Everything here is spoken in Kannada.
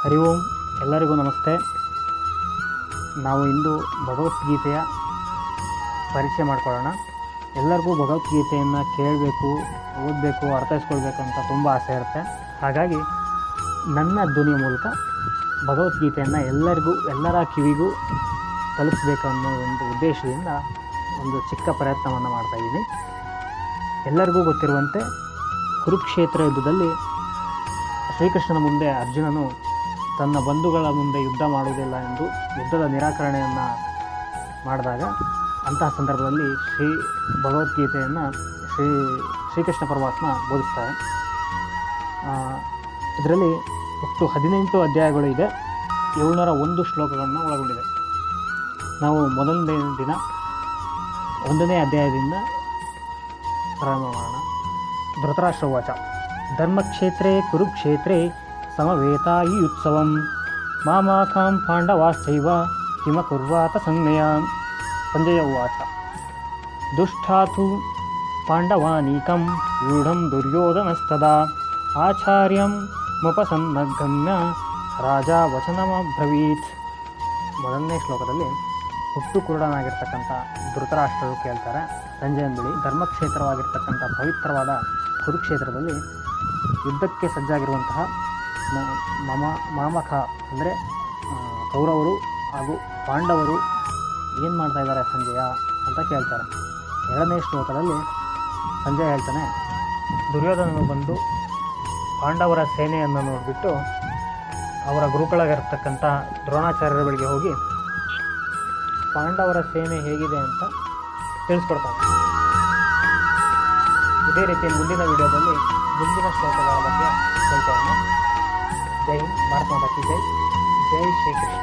ಹರಿ ಓಂ. ಎಲ್ಲರಿಗೂ ನಮಸ್ತೆ. ನಾವು ಇಂದು ಭಗವದ್ಗೀತೆಯ ಪರಿಚಯ ಮಾಡಿಕೊಳ್ಳೋಣ. ಎಲ್ಲರಿಗೂ ಭಗವದ್ಗೀತೆಯನ್ನು ಕೇಳಬೇಕು, ಓದಬೇಕು, ಅರ್ಥೈಸ್ಕೊಳ್ಬೇಕು ಅಂತ ತುಂಬ ಆಸೆ ಇರುತ್ತೆ. ಹಾಗಾಗಿ ನನ್ನ ಧ್ವನಿಯ ಮೂಲಕ ಭಗವದ್ಗೀತೆಯನ್ನು ಎಲ್ಲರ ಕಿವಿಗೂ ತಲುಪಿಸ್ಬೇಕು ಅನ್ನೋ ಒಂದು ಉದ್ದೇಶದಿಂದ ಒಂದು ಚಿಕ್ಕ ಪ್ರಯತ್ನವನ್ನು ಮಾಡ್ತಾಯಿದ್ದೀನಿ. ಎಲ್ಲರಿಗೂ ಗೊತ್ತಿರುವಂತೆ ಕುರುಕ್ಷೇತ್ರ ಯುದ್ಧದಲ್ಲಿ ಶ್ರೀಕೃಷ್ಣನ ಮುಂದೆ ಅರ್ಜುನನು ತನ್ನ ಬಂಧುಗಳ ಮುಂದೆ ಯುದ್ಧ ಮಾಡುವುದಿಲ್ಲ ಎಂದು ಯುದ್ಧದ ನಿರಾಕರಣೆಯನ್ನು ಮಾಡಿದಾಗ, ಅಂತಹ ಸಂದರ್ಭದಲ್ಲಿ ಭಗವದ್ಗೀತೆಯನ್ನು ಶ್ರೀಕೃಷ್ಣ ಪರಮಾತ್ಮ ಬೋಧಿಸ್ತಾರೆ. ಇದರಲ್ಲಿ ಒಟ್ಟು 18 ಅಧ್ಯಾಯಗಳು ಇದೆ. 701 ಶ್ಲೋಕಗಳನ್ನು ಒಳಗೊಂಡಿದೆ. ನಾವು ಮೊದಲನೇ ದಿನ 1ನೇ ಅಧ್ಯಾಯದಿಂದ ಪ್ರಾರಂಭ ಮಾಡೋಣ. ಧೃತರಾಷ್ಟ್ರ ಉವಾಚ: ಧರ್ಮಕ್ಷೇತ್ರೇ ಕುರುಕ್ಷೇತ್ರೇ ಸಮವೇತಾಯುತ್ಸವಂ ಮಾಮಾಕಾಂ ಪಾಂಡವಾಶ್ಚೈವ ಕಿಮಕುರ್ವಾತ ಸಂಜ್ಞೆಯ. ಸಂಜಯ ಉವಾಚ: ದುಷ್ಟಾತು ಪಾಂಡವಾನೀಕಂ ವ್ಯೂಢಂ ದುರ್ಯೋಧನಸ್ತದಾ ಆಚಾರ್ಯಂ ಮುಪಸನ್ನಗಮ್ಯ ರಾಜ ವಚನಮಬ್ರವೀತ್. ಮೊದಲನೇ ಶ್ಲೋಕದಲ್ಲಿ ಹುಟ್ಟು ಕುರುಡನಾಗಿರ್ತಕ್ಕಂಥ ಧೃತರಾಷ್ಟ್ರರು ಕೇಳ್ತಾರೆ ಸಂಜಯನ ಬಳಿ, ಧರ್ಮಕ್ಷೇತ್ರವಾಗಿರ್ತಕ್ಕಂಥ ಪವಿತ್ರವಾದ ಕುರುಕ್ಷೇತ್ರದಲ್ಲಿ ಯುದ್ಧಕ್ಕೆ ಸಜ್ಜಾಗಿರುವಂತಹ ಮಾಮಕ ಅಂದರೆ ಕೌರವರು ಹಾಗೂ ಪಾಂಡವರು ಏನು ಮಾಡ್ತಾ ಇದ್ದಾರೆ ಸಂಜಯ ಅಂತ ಕೇಳ್ತಾರೆ. 2ನೇ ಶ್ಲೋಕದಲ್ಲಿ ಸಂಜಯ ಹೇಳ್ತಾನೆ, ದುರ್ಯೋಧನನು ಬಂದು ಪಾಂಡವರ ಸೇನೆಯನ್ನು ನೋಡಿಬಿಟ್ಟು ಅವರ ಗುರುಗಳಾಗಿರ್ತಕ್ಕಂಥ ದ್ರೋಣಾಚಾರ್ಯರ ಬಳಿಗೆ ಹೋಗಿ ಪಾಂಡವರ ಸೇನೆ ಹೇಗಿದೆ ಅಂತ ತಿಳಿಸ್ಕೊಡ್ತಾನೆ. ಇದೇ ರೀತಿ ಮುಂದಿನ ವಿಡಿಯೋದಲ್ಲಿ ಮುಂದಿನ ಶ್ಲೋಕಗಳ ಬಗ್ಗೆ ತಿಳ್ಕೊಳ್ಳೋಣ. ಜೈ ಹಿಂದ್. ಭಾರತ ಮಾತಾ ಕಿ ಜೈ. ಜೈ ಶ್ರೀಕೃಷ್ಣ.